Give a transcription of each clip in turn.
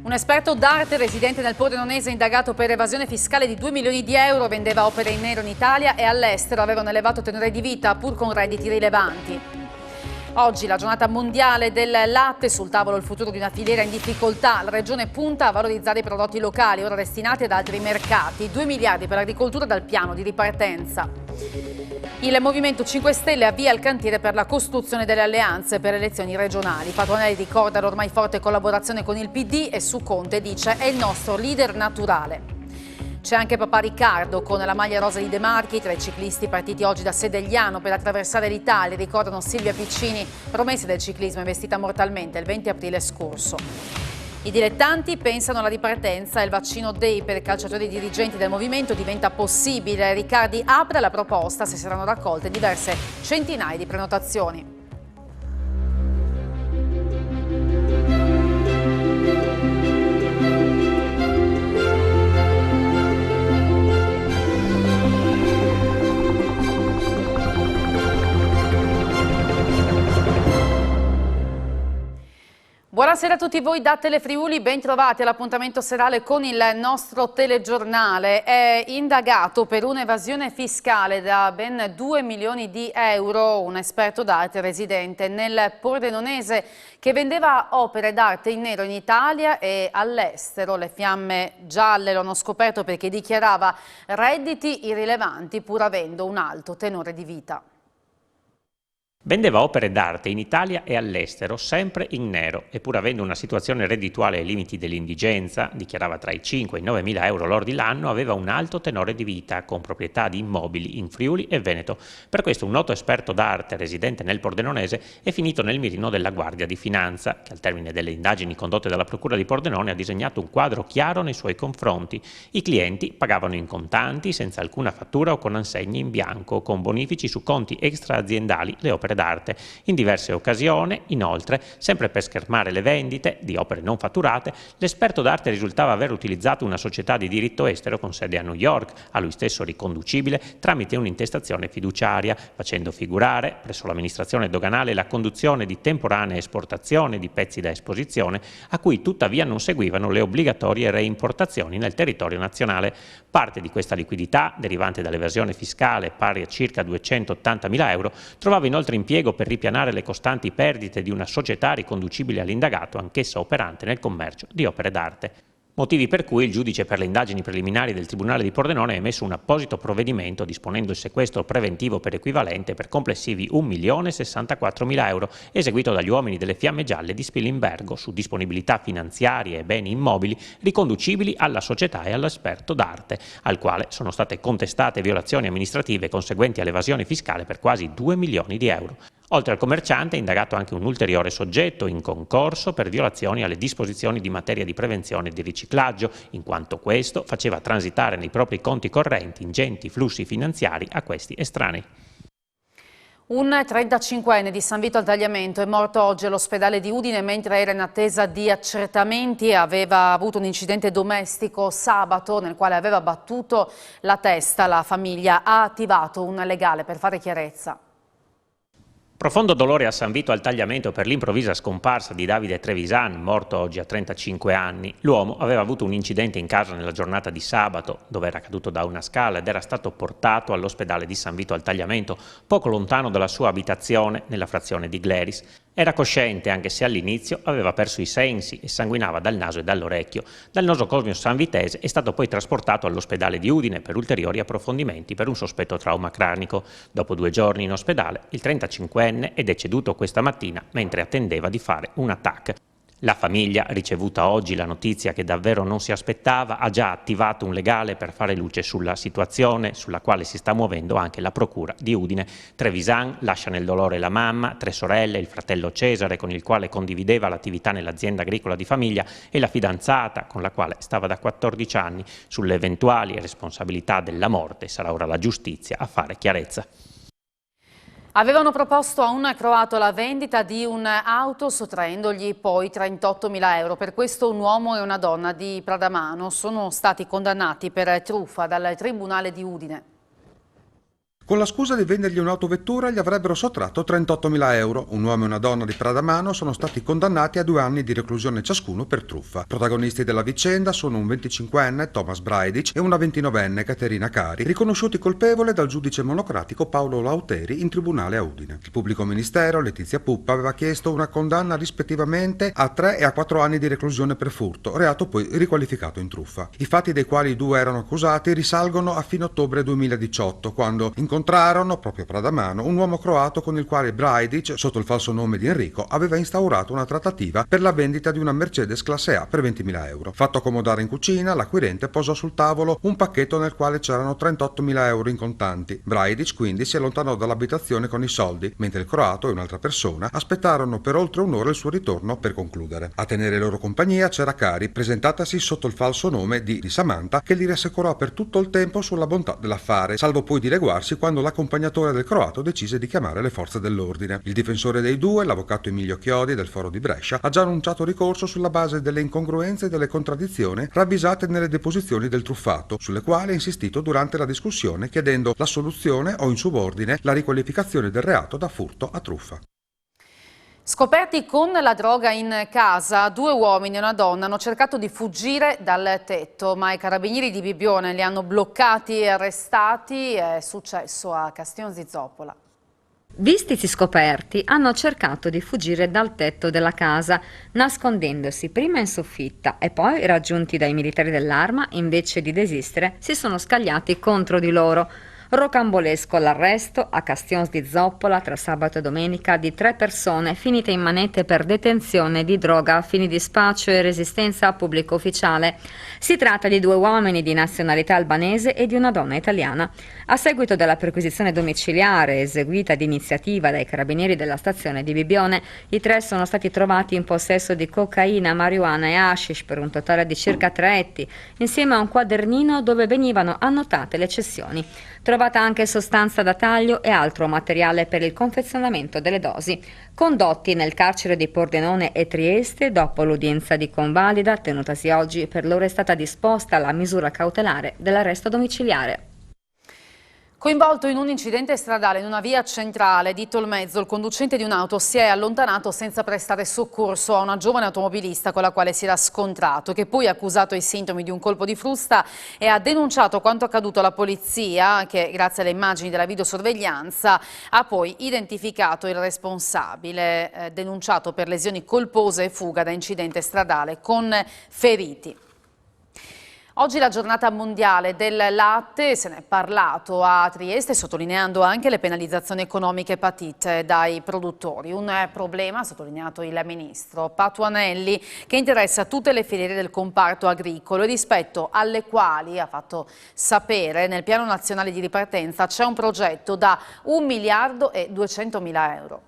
Un esperto d'arte residente nel Pordenonese indagato per evasione fiscale di 2 milioni di euro, vendeva opere in nero in Italia e all'estero, aveva un elevato tenore di vita pur con redditi rilevanti. Oggi la giornata mondiale del latte, sul tavolo il futuro di una filiera in difficoltà. La Regione punta a valorizzare i prodotti locali, ora destinati ad altri mercati. 2 miliardi per l'agricoltura dal piano di ripartenza. Il Movimento 5 Stelle avvia il cantiere per la costruzione delle alleanze per le elezioni regionali. Patronelli ricorda l'ormai forte collaborazione con il PD e su Conte dice è il nostro leader naturale. C'è anche papà Riccardo con la maglia rosa di De Marchi, tra i ciclisti partiti oggi da Sedegliano per attraversare l'Italia. Ricordano Silvia Piccini, promessa del ciclismo investita mortalmente il 20 aprile scorso. I dilettanti pensano alla ripartenza e il vaccino Day per i calciatori dirigenti del movimento diventa possibile. Riccardi apre la proposta se saranno raccolte diverse centinaia di prenotazioni. Buonasera a tutti voi da Telefriuli, ben trovati all'appuntamento serale con il nostro telegiornale. È indagato per un'evasione fiscale da ben 2 milioni di euro un esperto d'arte residente nel Pordenonese che vendeva opere d'arte in nero in Italia e all'estero. Le fiamme gialle lo hanno scoperto perché dichiarava redditi irrilevanti pur avendo un alto tenore di vita. Vendeva opere d'arte in Italia e all'estero, sempre in nero, e pur avendo una situazione reddituale ai limiti dell'indigenza, dichiarava tra i 5 e i 9 mila euro lordi l'anno, aveva un alto tenore di vita, con proprietà di immobili in Friuli e Veneto. Per questo un noto esperto d'arte residente nel Pordenonese è finito nel mirino della Guardia di Finanza, che al termine delle indagini condotte dalla Procura di Pordenone ha disegnato un quadro chiaro nei suoi confronti. I clienti pagavano in contanti, senza alcuna fattura o con assegne in bianco, con bonifici su conti extraaziendali le opere d'arte. In diverse occasioni, inoltre, sempre per schermare le vendite di opere non fatturate, l'esperto d'arte risultava aver utilizzato una società di diritto estero con sede a New York, a lui stesso riconducibile tramite un'intestazione fiduciaria, facendo figurare presso l'amministrazione doganale la conduzione di temporanea esportazione di pezzi da esposizione, a cui tuttavia non seguivano le obbligatorie reimportazioni nel territorio nazionale. Parte di questa liquidità, derivante dall'evasione fiscale pari a circa 280 mila euro, trovava inoltre impiego per ripianare le costanti perdite di una società riconducibile all'indagato, anch'essa operante nel commercio di opere d'arte. Motivi per cui il giudice per le indagini preliminari del Tribunale di Pordenone ha emesso un apposito provvedimento disponendo il sequestro preventivo per equivalente per complessivi 1.064.000 euro, eseguito dagli uomini delle Fiamme Gialle di Spilimbergo su disponibilità finanziarie e beni immobili riconducibili alla società e all'esperto d'arte, al quale sono state contestate violazioni amministrative conseguenti all'evasione fiscale per quasi 2 milioni di euro. Oltre al commerciante è indagato anche un ulteriore soggetto in concorso per violazioni alle disposizioni di materia di prevenzione e di riciclaggio, in quanto questo faceva transitare nei propri conti correnti ingenti flussi finanziari a questi estranei. Un 35enne di San Vito al Tagliamento è morto oggi all'ospedale di Udine mentre era in attesa di accertamenti e aveva avuto un incidente domestico sabato nel quale aveva battuto la testa. La famiglia ha attivato un legale per fare chiarezza. Profondo dolore a San Vito al Tagliamento per l'improvvisa scomparsa di Davide Trevisan, morto oggi a 35 anni. L'uomo aveva avuto un incidente in casa nella giornata di sabato, dove era caduto da una scala ed era stato portato all'ospedale di San Vito al Tagliamento, poco lontano dalla sua abitazione nella frazione di Gleris. Era cosciente, anche se all'inizio aveva perso i sensi e sanguinava dal naso e dall'orecchio. Dal nosocomio sanvitese è stato poi trasportato all'ospedale di Udine per ulteriori approfondimenti per un sospetto trauma cranico. Dopo 2 giorni in ospedale, il 35enne è deceduto questa mattina mentre attendeva di fare un TAC. La famiglia, ricevuta oggi la notizia che davvero non si aspettava, ha già attivato un legale per fare luce sulla situazione sulla quale si sta muovendo anche la procura di Udine. Trevisan lascia nel dolore la mamma, 3 sorelle, il fratello Cesare con il quale condivideva l'attività nell'azienda agricola di famiglia e la fidanzata con la quale stava da 14 anni. Sulle eventuali responsabilità della morte sarà ora la giustizia a fare chiarezza. Avevano proposto a un croato la vendita di un'auto sottraendogli poi 38.000 euro. Per questo un uomo e una donna di Pradamano sono stati condannati per truffa dal Tribunale di Udine. Con la scusa di vendergli un'autovettura gli avrebbero sottratto 38.000 euro. Un uomo e una donna di Pradamano sono stati condannati a 2 anni di reclusione ciascuno per truffa. Protagonisti della vicenda sono un 25enne, Thomas Braidic, e una 29enne, Caterina Cari, riconosciuti colpevole dal giudice monocratico Paolo Lauteri in tribunale a Udine. Il pubblico ministero, Letizia Puppa, aveva chiesto una condanna rispettivamente a 3 e a 4 anni di reclusione per furto, reato poi riqualificato in truffa. I fatti dei quali i due erano accusati risalgono a fine ottobre 2018, quando incontrarono, proprio a Pradamano, un uomo croato con il quale Braidic, sotto il falso nome di Enrico, aveva instaurato una trattativa per la vendita di una Mercedes classe A per 20.000 euro. Fatto accomodare in cucina, l'acquirente posò sul tavolo un pacchetto nel quale c'erano 38.000 euro in contanti. Braidic quindi si allontanò dall'abitazione con i soldi, mentre il croato e un'altra persona aspettarono per oltre un'ora il suo ritorno per concludere. A tenere loro compagnia c'era Cari, presentatasi sotto il falso nome di Samantha, che li rassicurò per tutto il tempo sulla bontà dell'affare, salvo poi dileguarsi quando l'accompagnatore del croato decise di chiamare le forze dell'ordine. Il difensore dei due, l'avvocato Emilio Chiodi del Foro di Brescia, ha già annunciato ricorso sulla base delle incongruenze e delle contraddizioni ravvisate nelle deposizioni del truffato, sulle quali ha insistito durante la discussione chiedendo l'assoluzione o in subordine la riqualificazione del reato da furto a truffa. Scoperti con la droga in casa, 2 uomini e una donna hanno cercato di fuggire dal tetto, ma i carabinieri di Bibbione li hanno bloccati e arrestati. È successo a Castionzizoppola. Vistisi scoperti, hanno cercato di fuggire dal tetto della casa, nascondendosi prima in soffitta e poi, raggiunti dai militari dell'Arma, invece di desistere, si sono scagliati contro di loro. Rocambolesco l'arresto a Castionzizoppola tra sabato e domenica di 3 persone finite in manette per detenzione di droga a fini di spaccio e resistenza a pubblico ufficiale. Si tratta di 2 uomini di nazionalità albanese e di una donna italiana. A seguito della perquisizione domiciliare eseguita di iniziativa dai carabinieri della stazione di Bibbione, i 3 sono stati trovati in possesso di cocaina, marijuana e hashish per un totale di circa 3 etti, insieme a un quadernino dove venivano annotate le cessioni. Trovata anche sostanza da taglio e altro materiale per il confezionamento delle dosi. Condotti nel carcere di Pordenone e Trieste, dopo l'udienza di convalida tenutasi oggi, per loro è stata disposta la misura cautelare dell'arresto domiciliare. Coinvolto in un incidente stradale in una via centrale di Tolmezzo, il conducente di un'auto si è allontanato senza prestare soccorso a una giovane automobilista con la quale si era scontrato, che poi ha accusato i sintomi di un colpo di frusta e ha denunciato quanto accaduto alla polizia, che grazie alle immagini della videosorveglianza ha poi identificato il responsabile, denunciato per lesioni colpose e fuga da incidente stradale con feriti. Oggi la giornata mondiale del latte, se ne è parlato a Trieste, sottolineando anche le penalizzazioni economiche patite dai produttori. Un problema, ha sottolineato il ministro Patuanelli, che interessa tutte le filiere del comparto agricolo e rispetto alle quali, ha fatto sapere, nel piano nazionale di ripartenza c'è un progetto da 1.200.000 euro.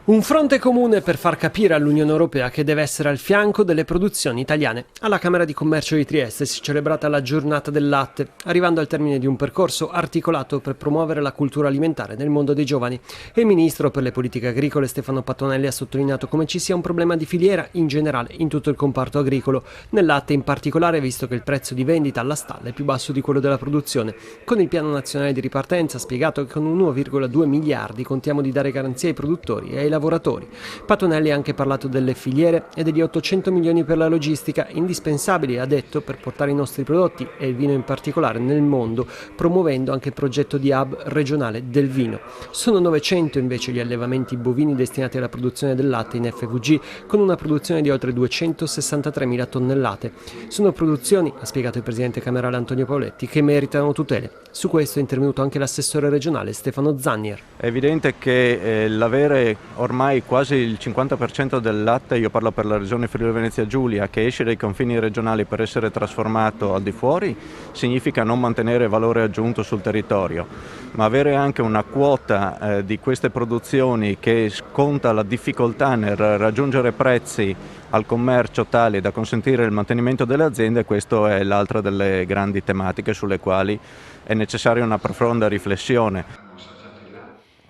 Un fronte comune per far capire all'Unione Europea che deve essere al fianco delle produzioni italiane. Alla Camera di Commercio di Trieste si è celebrata la giornata del latte, arrivando al termine di un percorso articolato per promuovere la cultura alimentare nel mondo dei giovani. E il ministro per le politiche agricole Stefano Patuanelli ha sottolineato come ci sia un problema di filiera in generale in tutto il comparto agricolo, nel latte in particolare, visto che il prezzo di vendita alla stalla è più basso di quello della produzione. Con il piano nazionale di ripartenza ha spiegato che con 1,2 miliardi contiamo di dare garanzie ai produttori e ai lavoratori. Patuanelli ha anche parlato delle filiere e degli 800 milioni per la logistica, indispensabili, ha detto, per portare i nostri prodotti e il vino in particolare nel mondo, promuovendo anche il progetto di hub regionale del vino. Sono 900 invece gli allevamenti bovini destinati alla produzione del latte in FVG, con una produzione di oltre 263.000 tonnellate. Sono produzioni, ha spiegato il presidente camerale Antonio Paoletti, che meritano tutele. Su questo è intervenuto anche l'assessore regionale Stefano Zannier. È evidente che l'avere ormai quasi il 50% del latte, io parlo per la regione Friuli Venezia Giulia, che esce dai confini regionali per essere trasformato al di fuori, significa non mantenere valore aggiunto sul territorio, ma avere anche una quota di queste produzioni che sconta la difficoltà nel raggiungere prezzi al commercio tali da consentire il mantenimento delle aziende, questo è l'altra delle grandi tematiche sulle quali è necessaria una profonda riflessione.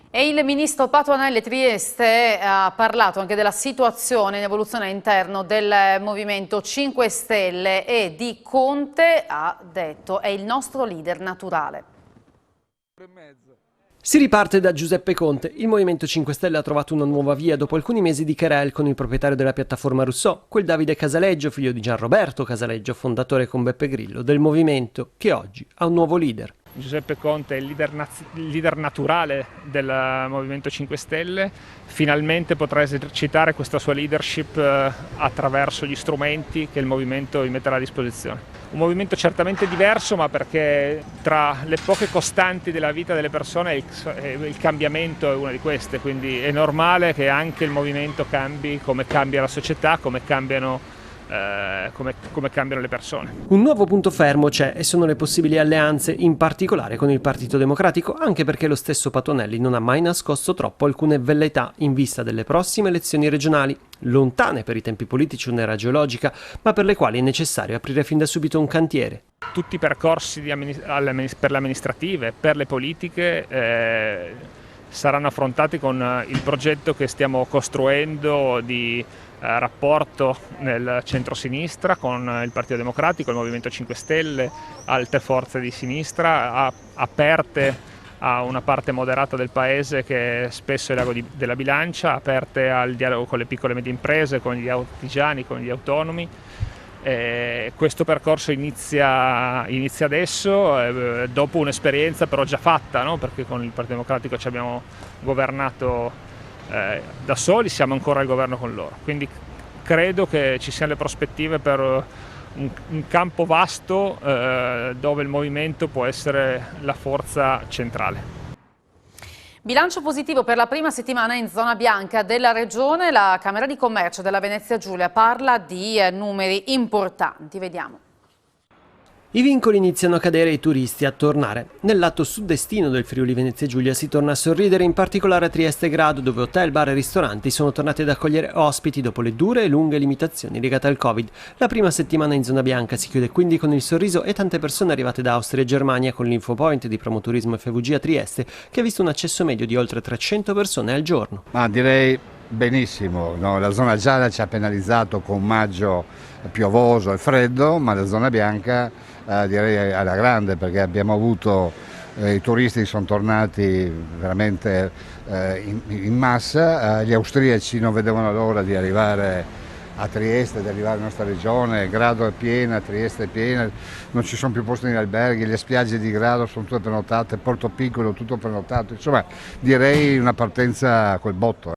E il ministro Patuanelli Trieste ha parlato anche della situazione in evoluzione all'interno del Movimento 5 Stelle e di Conte, ha detto, è il nostro leader naturale. Si riparte da Giuseppe Conte. Il Movimento 5 Stelle ha trovato una nuova via dopo alcuni mesi di querel con il proprietario della piattaforma Rousseau, quel Davide Casaleggio, figlio di Gianroberto Casaleggio, fondatore con Beppe Grillo del movimento, che oggi ha un nuovo leader. Giuseppe Conte è il leader naturale del Movimento 5 Stelle, finalmente potrà esercitare questa sua leadership attraverso gli strumenti che il movimento gli metterà a disposizione. Un movimento certamente diverso, ma perché tra le poche costanti della vita delle persone il cambiamento è una di queste, quindi è normale che anche il movimento cambi come cambia la società, come cambiano le persone. Un nuovo punto fermo c'è e sono le possibili alleanze, in particolare con il Partito Democratico, anche perché lo stesso Patuanelli non ha mai nascosto troppo alcune velleità in vista delle prossime elezioni regionali, lontane per i tempi politici un'era geologica, ma per le quali è necessario aprire fin da subito un cantiere. Tutti i percorsi per le amministrative, per le politiche saranno affrontati con il progetto che stiamo costruendo di rapporto nel centro-sinistra con il Partito Democratico, il Movimento 5 Stelle, altre forze di sinistra, aperte a una parte moderata del paese che spesso è l'ago della bilancia, aperte al dialogo con le piccole e medie imprese, con gli artigiani, con gli autonomi. Questo percorso inizia adesso, dopo un'esperienza però già fatta, no? Perché con il Partito Democratico ci abbiamo governato da soli, siamo ancora al governo con loro, quindi credo che ci siano le prospettive per un campo vasto dove il movimento può essere la forza centrale. Bilancio positivo per la prima settimana in zona bianca della regione. La Camera di Commercio della Venezia Giulia parla di numeri importanti. Vediamo. I vincoli iniziano a cadere e i turisti a tornare. Nel lato sud-estino del Friuli Venezia Giulia si torna a sorridere, in particolare a Trieste e Grado, dove hotel, bar e ristoranti sono tornati ad accogliere ospiti dopo le dure e lunghe limitazioni legate al Covid. La prima settimana in zona bianca si chiude quindi con il sorriso e tante persone arrivate da Austria e Germania, con l'Infopoint di Promoturismo FVG a Trieste, che ha visto un accesso medio di oltre 300 persone al giorno. Ma direi benissimo, no? La zona gialla ci ha penalizzato con un maggio piovoso e freddo, ma la zona bianca direi alla grande, perché abbiamo avuto i turisti sono tornati veramente in massa, gli austriaci non vedevano l'ora di arrivare a Trieste, di arrivare alla nostra regione. Grado è piena, Trieste è piena, non ci sono più posti negli alberghi, le spiagge di Grado sono tutte prenotate, Porto Piccolo tutto prenotato, insomma direi una partenza col botto.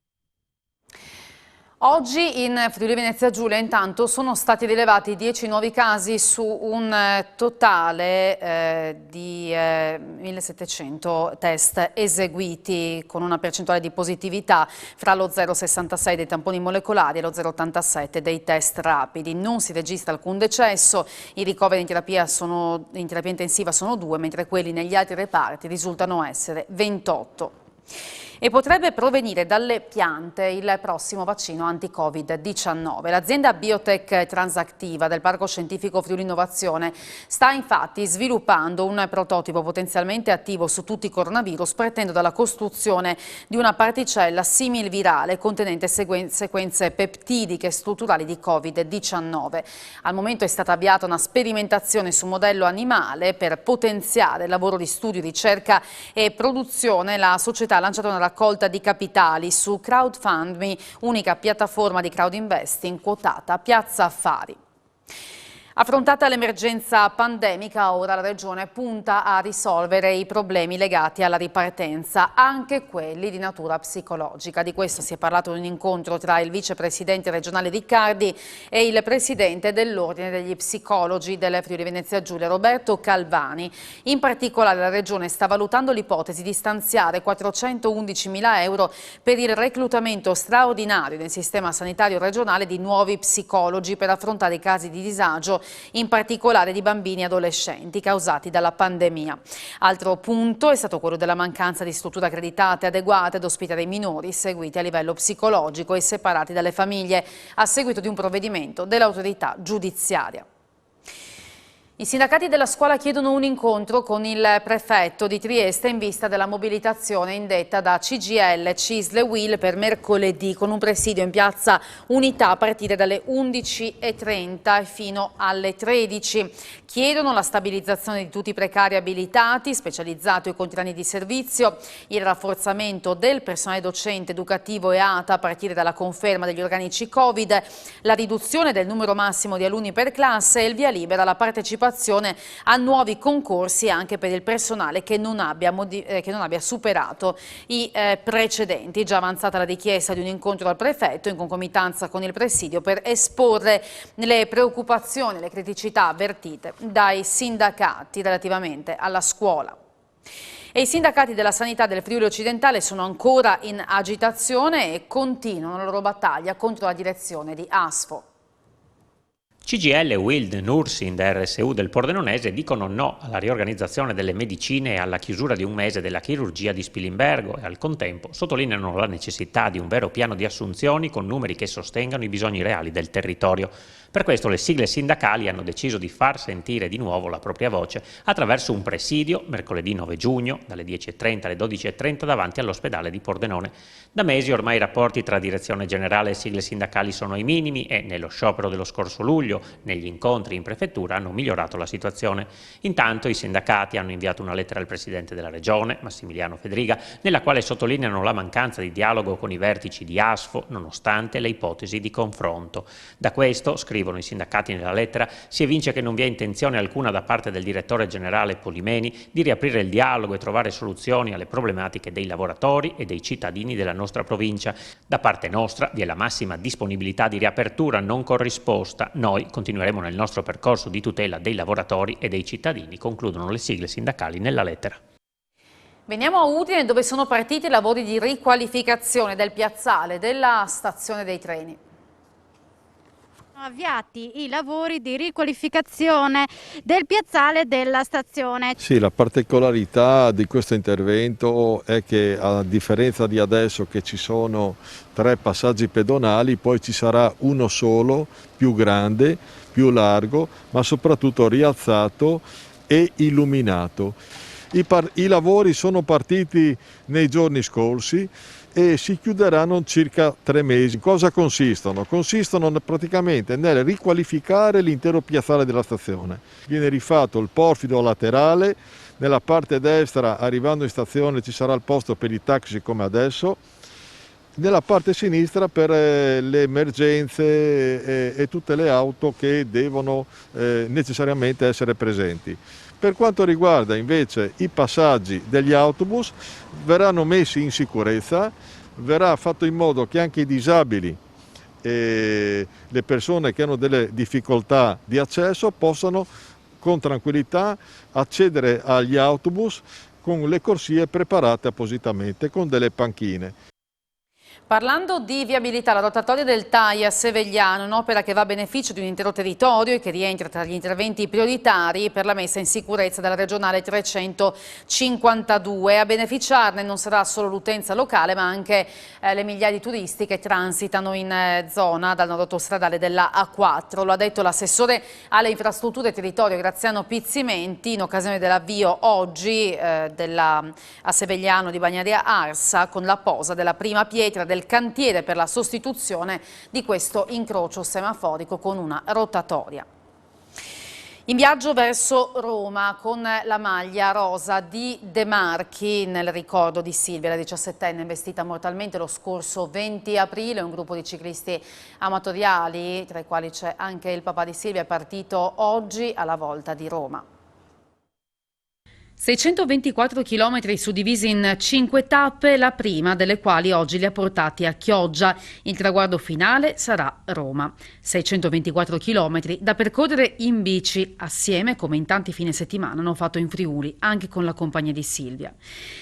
Oggi in Friuli Venezia Giulia intanto sono stati rilevati 10 nuovi casi su un totale di 1700 test eseguiti, con una percentuale di positività fra lo 0,66 dei tamponi molecolari e lo 0,87 dei test rapidi. Non si registra alcun decesso, i ricoveri in terapia intensiva sono 2, mentre quelli negli altri reparti risultano essere 28. E potrebbe provenire dalle piante il prossimo vaccino anti-Covid-19. L'azienda Biotech Transactiva del Parco Scientifico Friuli Innovazione sta infatti sviluppando un prototipo potenzialmente attivo su tutti i coronavirus, partendo dalla costruzione di una particella similvirale contenente sequenze peptidiche strutturali di Covid-19. Al momento è stata avviata una sperimentazione su modello animale per potenziare il lavoro di studio, ricerca e produzione. La società ha lanciato una raccolta di capitali su Crowdfundme, unica piattaforma di crowd investing quotata a Piazza Affari. Affrontata l'emergenza pandemica, ora la Regione punta a risolvere i problemi legati alla ripartenza, anche quelli di natura psicologica. Di questo si è parlato in un incontro tra il vicepresidente regionale Riccardi e il presidente dell'Ordine degli Psicologi del Friuli Venezia Giulia, Roberto Calvani. In particolare la Regione sta valutando l'ipotesi di stanziare 411.000 euro per il reclutamento straordinario nel sistema sanitario regionale di nuovi psicologi per affrontare i casi di disagio, in particolare di bambini e adolescenti causati dalla pandemia. Altro punto è stato quello della mancanza di strutture accreditate adeguate ad ospitare i minori seguiti a livello psicologico e separati dalle famiglie a seguito di un provvedimento dell'autorità giudiziaria. I sindacati della scuola chiedono un incontro con il prefetto di Trieste in vista della mobilitazione indetta da CGIL, CISL e UIL per mercoledì, con un presidio in piazza Unità a partire dalle 11:30 e fino alle 13. Chiedono la stabilizzazione di tutti i precari abilitati, specializzato e quotidiani di servizio, il rafforzamento del personale docente, educativo e ATA a partire dalla conferma degli organici Covid, la riduzione del numero massimo di alunni per classe e il via libera alla partecipazione a nuovi concorsi anche per il personale che non abbia superato i precedenti. Già avanzata la richiesta di un incontro al prefetto in concomitanza con il presidio per esporre le preoccupazioni e le criticità avvertite dai sindacati relativamente alla scuola. E i sindacati della sanità del Friuli occidentale sono ancora in agitazione e continuano la loro battaglia contro la direzione di ASFO. CGIL, UILD, Nursind e RSU del Pordenonese dicono no alla riorganizzazione delle medicine e alla chiusura di un mese della chirurgia di Spilimbergo e al contempo sottolineano la necessità di un vero piano di assunzioni con numeri che sostengano i bisogni reali del territorio. Per questo le sigle sindacali hanno deciso di far sentire di nuovo la propria voce attraverso un presidio mercoledì 9 giugno dalle 10:30 alle 12:30 davanti all'ospedale di Pordenone. Da mesi ormai i rapporti tra direzione generale e sigle sindacali sono ai minimi e nello sciopero dello scorso luglio, negli incontri in prefettura, hanno migliorato la situazione. Intanto i sindacati hanno inviato una lettera al presidente della regione, Massimiliano Fedriga, nella quale sottolineano la mancanza di dialogo con i vertici di ASFO nonostante le ipotesi di confronto. Da questo, scrivono i sindacati nella lettera, si evince che non vi è intenzione alcuna da parte del direttore generale Polimeni di riaprire il dialogo e trovare soluzioni alle problematiche dei lavoratori e dei cittadini della nostra provincia. Da parte nostra vi è la massima disponibilità di riapertura non corrisposta. Noi continueremo nel nostro percorso di tutela dei lavoratori e dei cittadini, concludono le sigle sindacali nella lettera. Veniamo a Udine, dove sono partiti i lavori di riqualificazione del piazzale della stazione dei treni. Avviati i lavori di riqualificazione del piazzale della stazione. Sì, la particolarità di questo intervento è che a differenza di adesso che ci sono 3 passaggi pedonali, poi ci sarà uno solo, più grande, più largo, ma soprattutto rialzato e illuminato. I lavori sono partiti nei giorni scorsi e si chiuderanno circa 3 mesi. Cosa consistono? Consistono praticamente nel riqualificare l'intero piazzale della stazione. Viene rifatto il porfido laterale, nella parte destra arrivando in stazione ci sarà il posto per i taxi come adesso, nella parte sinistra per le emergenze e tutte le auto che devono necessariamente essere presenti. Per quanto riguarda invece i passaggi degli autobus, verranno messi in sicurezza, verrà fatto in modo che anche i disabili e le persone che hanno delle difficoltà di accesso possano con tranquillità accedere agli autobus con le corsie preparate appositamente, con delle panchine. Parlando di viabilità, la rotatoria del TAI a Sevegliano, un'opera che va a beneficio di un intero territorio e che rientra tra gli interventi prioritari per la messa in sicurezza della regionale 352. A beneficiarne non sarà solo l'utenza locale, ma anche le migliaia di turisti che transitano in zona dal nodo autostradale della A4. Lo ha detto l'assessore alle infrastrutture e territorio Graziano Pizzimenti in occasione dell'avvio oggi a Sevegliano di Bagnaria Arsa, con la posa della prima pietra del cantiere per la sostituzione di questo incrocio semaforico con una rotatoria. In viaggio verso Roma con la maglia rosa di De Marchi nel ricordo di Silvia, la 17enne investita mortalmente lo scorso 20 aprile. Un gruppo di ciclisti amatoriali, tra i quali c'è anche il papà di Silvia, è partito oggi alla volta di Roma. 624 km suddivisi in 5 tappe, la prima delle quali oggi li ha portati a Chioggia. Il traguardo finale sarà Roma. 624 km da percorrere in bici, assieme come in tanti fine settimana hanno fatto in Friuli, anche con la compagnia di Silvia.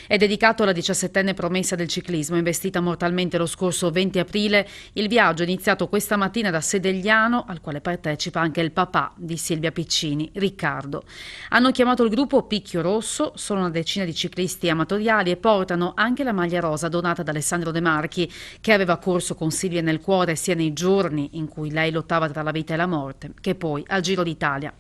È dedicato alla 17enne promessa del ciclismo, investita mortalmente lo scorso 20 aprile. Il viaggio è iniziato questa mattina da Sedegliano, al quale partecipa anche il papà di Silvia Piccini, Riccardo. Hanno chiamato il gruppo Picchio Rosso. Sono una decina di ciclisti amatoriali e portano anche la maglia rosa donata da Alessandro De Marchi, che aveva corso con Silvia nel cuore sia nei giorni in cui lei lottava tra la vita e la morte, che poi al Giro d'Italia.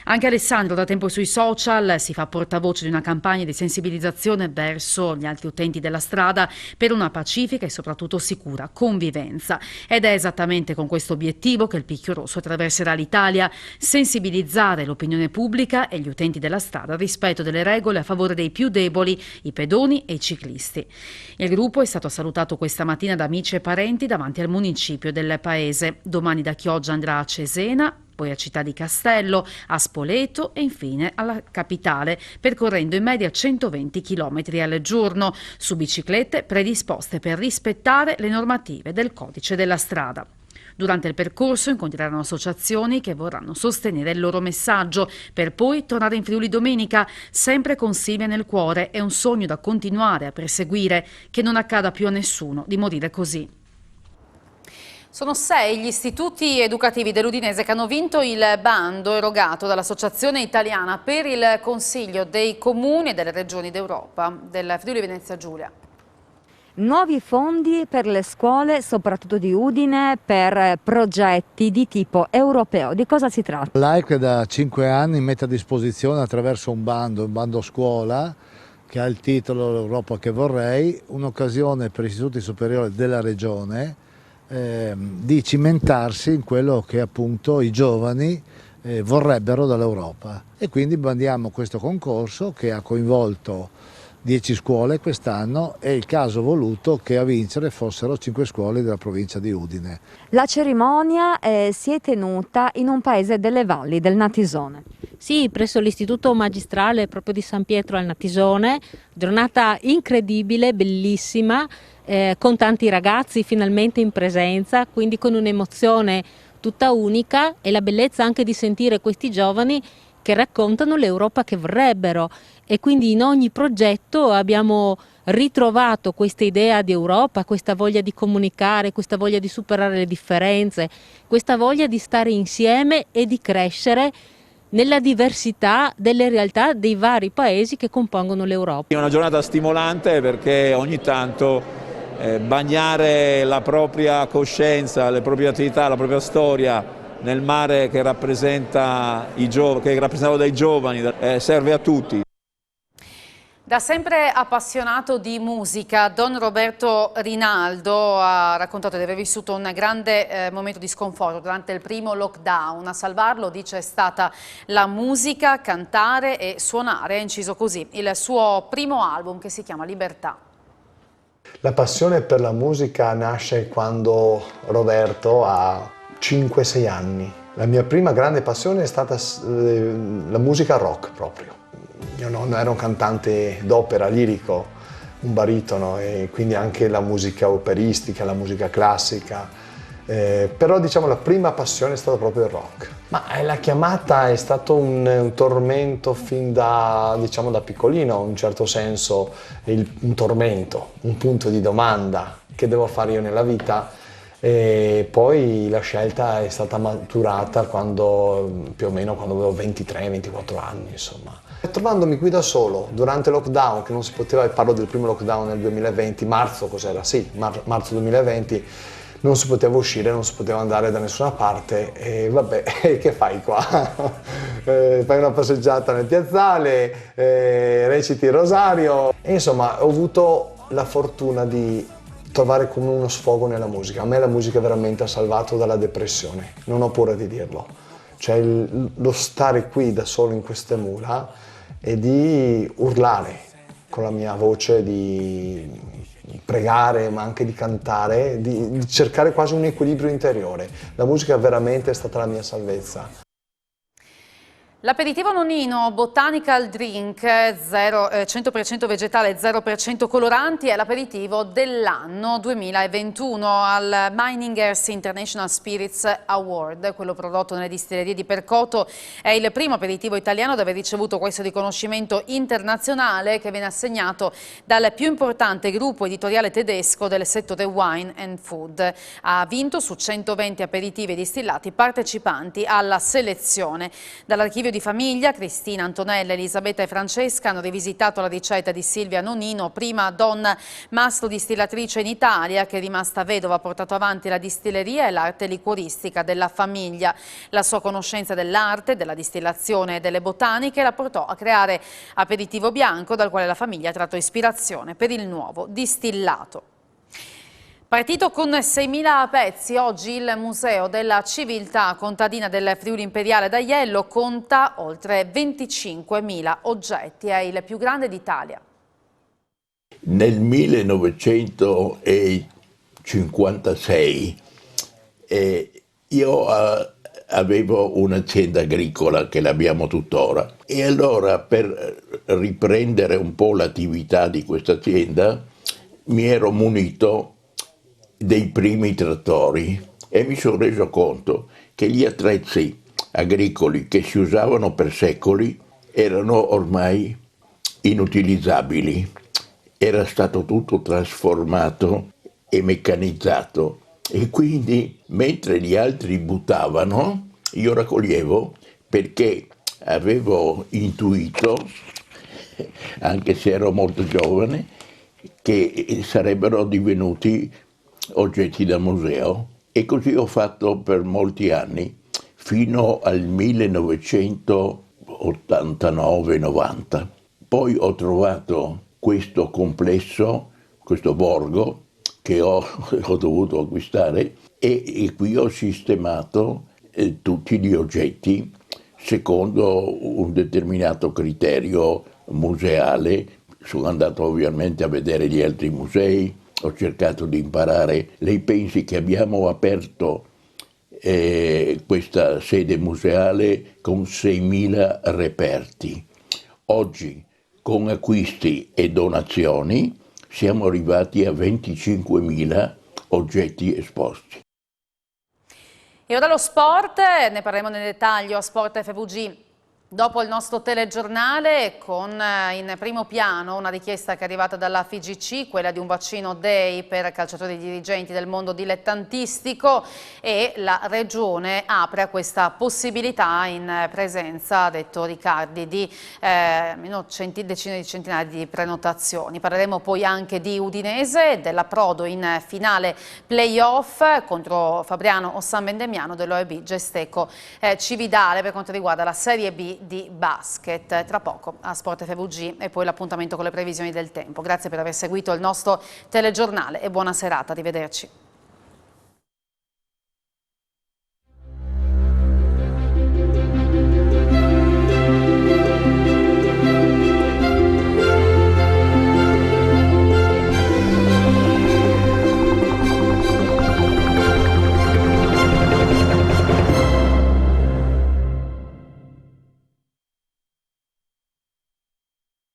Anche Alessandro da tempo sui social si fa portavoce di una campagna di sensibilizzazione verso gli altri utenti della strada per una pacifica e soprattutto sicura convivenza. Ed è esattamente con questo obiettivo che il Picchio Rosso attraverserà l'Italia: sensibilizzare l'opinione pubblica e gli utenti della strada al rispetto delle regole a favore dei più deboli, i pedoni e i ciclisti. Il gruppo è stato salutato questa mattina da amici e parenti davanti al municipio del paese. Domani da Chioggia andrà a Cesena, poi a Città di Castello, a Spoleto e infine alla capitale, percorrendo in media 120 km al giorno su biciclette predisposte per rispettare le normative del codice della strada. Durante il percorso incontreranno associazioni che vorranno sostenere il loro messaggio, per poi tornare in Friuli domenica, sempre con Silvia nel cuore. È un sogno da continuare a perseguire, che non accada più a nessuno di morire così. Sono 6 gli istituti educativi dell'Udinese che hanno vinto il bando erogato dall'Associazione Italiana per il Consiglio dei Comuni e delle Regioni d'Europa del Friuli Venezia Giulia. Nuovi fondi per le scuole, soprattutto di Udine, per progetti di tipo europeo. Di cosa si tratta? L'AIC da 5 anni mette a disposizione attraverso un bando scuola, che ha il titolo L'Europa che vorrei, un'occasione per gli istituti superiori della regione di cimentarsi in quello che appunto i giovani vorrebbero dall'Europa. E quindi bandiamo questo concorso che ha coinvolto 10 scuole quest'anno e il caso voluto che a vincere fossero 5 scuole della provincia di Udine. La cerimonia si è tenuta in un paese delle valli del Natisone. Sì, presso l'istituto magistrale proprio di San Pietro al Natisone, giornata incredibile, bellissima, con tanti ragazzi finalmente in presenza, quindi con un'emozione tutta unica e la bellezza anche di sentire questi giovani che raccontano l'Europa che vorrebbero, e quindi in ogni progetto abbiamo ritrovato questa idea di Europa, questa voglia di comunicare, questa voglia di superare le differenze, questa voglia di stare insieme e di crescere nella diversità delle realtà dei vari paesi che compongono l'Europa. È una giornata stimolante perché ogni tanto bagnare la propria coscienza, le proprie attività, la propria storia nel mare che rappresenta che è rappresentato dai giovani serve a tutti. Da sempre appassionato di musica, Don Roberto Rinaldo ha raccontato di aver vissuto un grande momento di sconforto durante il primo lockdown. A salvarlo, dice, è stata la musica, cantare e suonare. Ha inciso così il suo primo album che si chiama Libertà. La passione per la musica nasce quando Roberto ha 5-6 anni. La mia prima grande passione è stata la musica rock proprio. Mio nonno era un cantante d'opera lirico, un baritono, e quindi anche la musica operistica, la musica classica. Però diciamo la prima passione è stata proprio il rock. Ma la chiamata è stato un tormento fin da, diciamo, da piccolino, in un certo senso un tormento, un punto di domanda: che devo fare io nella vita? E poi la scelta è stata maturata più o meno quando avevo 23-24 anni, insomma. Trovandomi qui da solo durante il lockdown, che non si poteva, parlo del primo lockdown nel 2020, marzo cos'era? Sì, marzo 2020, non si poteva uscire, non si poteva andare da nessuna parte, e vabbè, che fai qua? Fai una passeggiata nel piazzale, reciti il rosario, e insomma ho avuto la fortuna di trovare come uno sfogo nella musica. A me la musica veramente ha salvato dalla depressione, non ho paura di dirlo. Cioè lo stare qui da solo in queste mura e di urlare con la mia voce, di pregare ma anche di cantare, di cercare quasi un equilibrio interiore. La musica veramente è stata la mia salvezza. L'aperitivo nonnino Botanical Drink 100% vegetale, 0% coloranti è l'aperitivo dell'anno 2021 al Meiningers International Spirits Award. Quello prodotto nelle distillerie di Percoto è il primo aperitivo italiano ad aver ricevuto questo riconoscimento internazionale, che viene assegnato dal più importante gruppo editoriale tedesco del settore wine and food. Ha vinto su 120 aperitivi e distillati partecipanti alla selezione. Dall'archivio di di famiglia, Cristina, Antonella, Elisabetta e Francesca, hanno rivisitato la ricetta di Silvia Nonino, prima donna mastro distillatrice in Italia, che rimasta vedova ha portato avanti la distilleria e l'arte liquoristica della famiglia. La sua conoscenza dell'arte, della distillazione e delle botaniche la portò a creare Aperitivo Bianco, dal quale la famiglia ha tratto ispirazione per il nuovo distillato. Partito con 6.000 pezzi, oggi il Museo della Civiltà contadina del Friuli Imperiale d'Aiello conta oltre 25.000 oggetti, è il più grande d'Italia. Nel 1956 io avevo un'azienda agricola che l'abbiamo tuttora e allora per riprendere un po' l'attività di questa azienda mi ero munito dei primi trattori e mi sono reso conto che gli attrezzi agricoli che si usavano per secoli erano ormai inutilizzabili. Era stato tutto trasformato e meccanizzato e quindi mentre gli altri buttavano io raccoglievo perché avevo intuito, anche se ero molto giovane, che sarebbero divenuti oggetti da museo e così ho fatto per molti anni fino al 1989-90. Poi ho trovato questo complesso, questo borgo che ho dovuto acquistare e qui ho sistemato tutti gli oggetti secondo un determinato criterio museale. Sono andato ovviamente a vedere gli altri musei, ho cercato di imparare. Lei pensi che abbiamo aperto questa sede museale con 6.000 reperti. Oggi, con acquisti e donazioni, siamo arrivati a 25.000 oggetti esposti. E ora lo sport, ne parleremo nel dettaglio a Sport FVG. Dopo il nostro telegiornale, con in primo piano una richiesta che è arrivata dalla FIGC, quella di un vaccino day per calciatori e dirigenti del mondo dilettantistico, e la Regione apre a questa possibilità in presenza, ha detto Riccardi, di decine di centinaia di prenotazioni. Parleremo poi anche di Udinese, dell'approdo in finale playoff contro Fabriano o San Vendemiano dell'OEB Gesteco Cividale per quanto riguarda la Serie B di basket. Tra poco a Sport FVG e poi l'appuntamento con le previsioni del tempo. Grazie per aver seguito il nostro telegiornale e buona serata, arrivederci.